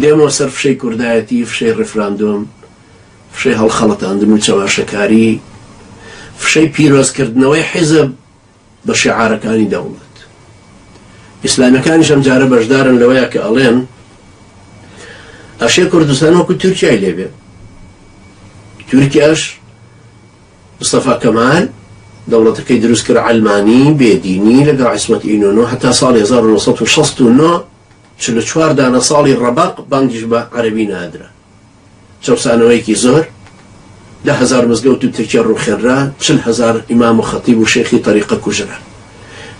دێمەوە سەر فشەی کوردایەتی، فشەی ڕێفراندۆم، فشەی هەڵخەڵەتاندن و چاواشەکاری، فشەی پیرۆزکردنەوەی حیزب بە شیعارەکانی دەوڵەت. ئیسلامیەکانیش ئەم جارە بەشدارن لەوەیە کە ئەڵێن ئەشێ کوردستان وەکو تورکیای لێبێ. تورکیاش مستەفا کەمال دەوڵەتەکەی دروست کرد عەلمانی بێدینی لەگەڵ عیسمەت ئینۆنۆ هەتا ساڵی 1969 44 دانە ساڵی ڕەبەق بانگیش بە عەرەبی نادرا. چەوسانەوەیەکی زۆر 10,000 مزگەوت و ترکیە ڕووخێنرا، 40,000 ئیمام و خەتیب و شێخی طەریقە کوژرا.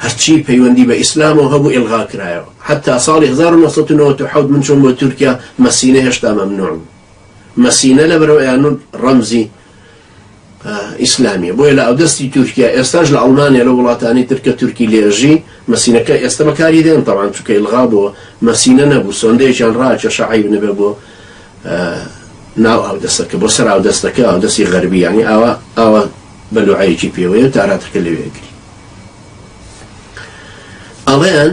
هەرچی پەیوەندی بە ئیسلامەوە هەبوو ئیلغا کرایەوە. حتا ساڵی 1997 من چۆن بۆ تورکیا مەسینە هێشتا مەمنوع بوو. مەسینە لەبەرەوە یانون ڕەمزی ئیسلامیە، بۆیە لە ئەودەستی تورکیا ئێستاش لە ئەڵمانیا لە وڵاتانی ترکە تورکی لێژی مەسینەکە ئێستا بەکاری دێن تەڵان چونکە ئیلغا بووە، مەسینە نەبوو، سۆندەیەکیان ڕاکێ شەعیب نەبێ بۆ ناو ئەودەستەکە، بۆ سەر ئەودەستەکە، ئەودەستی غەربی، یانی ئاوە بەلوعەیەکی پێوەیە و تاراتەکە لەوێگری. ئەڵێن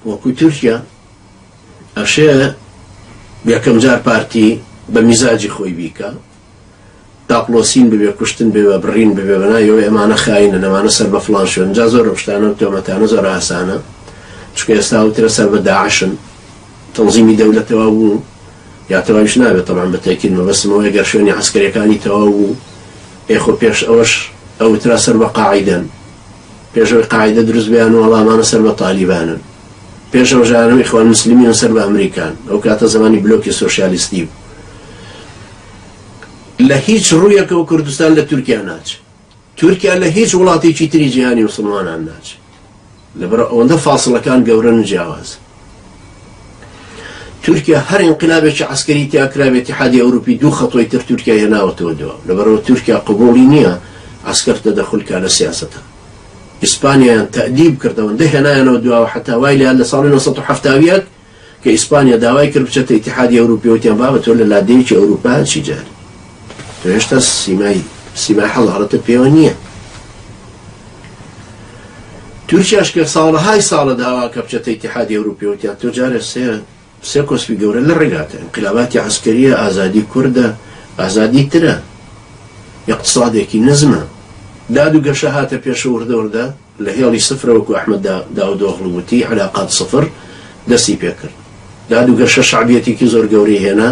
وەکو تورکیا ئەشێ یەکەم جار پارتی بە میزاجی خۆی بیکە، تاقلۆسین ببێ، کوشتن بێ، بڕین ببێ، بەنایەوە ئەمانە خاینن، ئەمانە سەر بە فڵان شوێن. جا زۆر شتانە و تۆمەتانە زۆر ئاسانە، چونکە ئێستا وترە سەر بە داعشن، تەنزیمی دەولەتەوە بوو، یا تەواویش نابێت تەڵان بە تەکید مەبەستمەوە ئەگەر شوێنی عەسکەریەکانی تەواو بوو، ئێخۆ پێش ئەوەش ئەوترا سەر بە قاعیدەن، پێشەوەی قاعیدە دروست بیان و وەڵامانە سەر بە تالیبانن، پێشەوە ژانەوەی ئیخوان موسلیمین سەر بە ئەمریکان، ئەو کاتە زمانی بلۆکی سۆشیالیستی بوو. لە هیچ ڕوویەکەوە کوردستان لە تورکیا ناچێت، تورکیا لە هیچ وڵاتێکی تری جیهانی موسڵمانان ناچێت، لەبەر ئەوەندە فاسڵەکان گەورەن و جیاواز. تورکیا هەر ئینقلابێکی عەسکەری تیاکرا، اتحادی ئەوروپی دوو خەتۆی تر تورکیا هێناوەتەوە دەوە، لەبەرەوە تورکیا قبوڵی نییە عەسکەر تەدەخولکە لە سیاسەتە. ئیسپانیایان تەئدیب کردەوەندە هێنایانەوە دووە، حتا وای لیان لە ساڵی 1970 کە ئیسپانیا داوای کرد بچێتە اتحادی ئەوروپی، وتیان بابە تۆ لە لادەیەکی ئەوروپا چی جاری، تۆ هێشتا سیمای حەڵاڵەتت پێوە نییە. تورکیاش کە ساڵەهای ساڵە داوا کە بچێتە اتحادی ئەوروپی، وتیان تۆ جارێ سێ کۆسپی گەورە لە ڕێگاتە، انقلاباتی عەسکەریە، ئازادی کوردە، ئازادی ترە، اقتصادێکی نزمە، داد و گەشە هاتە پێش وردەوردە لە هێڵی سفرە، وەکو ئەحمەد داودۆغڵ وتی عەلاقات سفر دەستی پێکرد، داد و گەشە شەعبیەتێکی زۆر گەورەی هێنا،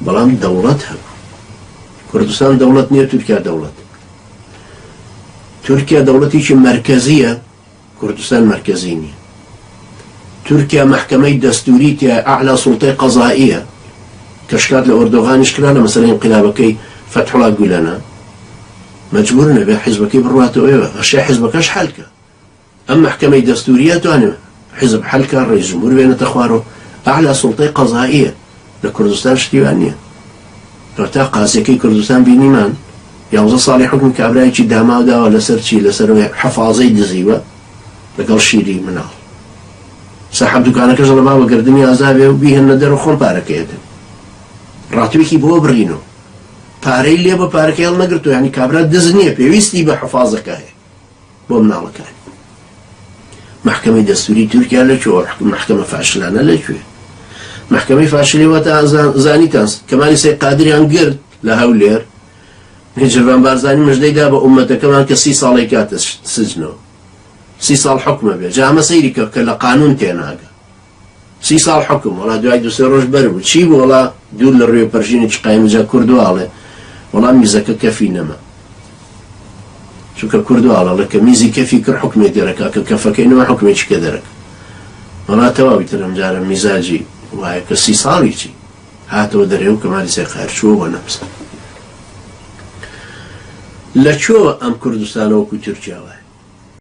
بەڵام دەوڵەت هەبوو. کوردستان دەوڵەت نییە، تورکیا دەوڵەت. تورکیا دەوڵەتێکی مەرکەزیە، کوردستان مەرکەزی نییە. تورکیا محکمەی دەستوری تیا، ئەعلا سوڵتەی قەزائیە، کە شکات لە ئۆردۆغانیش کرا لە مەسەلەی ئینقلابەکەی فەتحوڵا گولەنە، مەجبور نەبێ حیزبەکەی بڕواتەوەیەوە، هەشێ حیزبەکەش حەلکە. ئەم محکمەی دەستوریە توانێت حیزب حەلکە، ڕێیس جمهور بێنێتە خوارەوە، ئەعلا سوڵتەی قەزائیە. لە کوردستان شتیوان نییە. تا قازیەکەی کوردستان بینیمان 11 ساڵی حکم کابرایەکی داماوداوە لەسەر چی؟ لەسەر حەفاظەی دزیوە لەگەڵ شیری مناڵ. ساحەب دوکانەکەش لە باوەگردنی ئازابێ و بیهێنە دەرەوە خۆم پارەکەیەدن، ڕاتوێکی بۆ بڕینەوە، پارەی لێ بە پارەکەی هەڵ نەگرتووە، یعنی کابرا دز نییە، پێویستی بە حەفاظەکە هەیە بۆ مناڵەکانی. محکمەی دەستوری تورکیا لەکوێوە؟ محکمە فاشلانە لەکوێ؟ محکمەی فاشلی وەتە زانیتان کەمالی سەی قادریان گرت لە هەولێر، هێجربان بارزانی مژدەیدا بە ئومەتەکەمان کە 30 ساڵی کاتە سجنەوە، 30 ساڵ حکمە بێ. جا ئەمە سەیری کە لە قانون تێناگە، 30 ساڵ حکم، وەڵا دوای 2-3 ڕۆژ بەربوو. چی بوو؟ وەڵا دوور لە ڕوێ پەرژینێکی قایمجا کوردواڵێ، وەڵام میزەکە کەفی نەما، چونکە کوردواڵە کە میزی کەفی کرد حکمێ دێرەکە، کە کەفەکەی نەما حکمێکی کە دەرەکە. وەڵا تەواوی تر ئەم جارە میزاجی وایە کە 30 ساڵی چی هاتەوە دەرێ و کەمالی سەی قارچووە بۆ نەمسە. لەکوێوە ئەم کوردستانە وەکو تورکیا وایە؟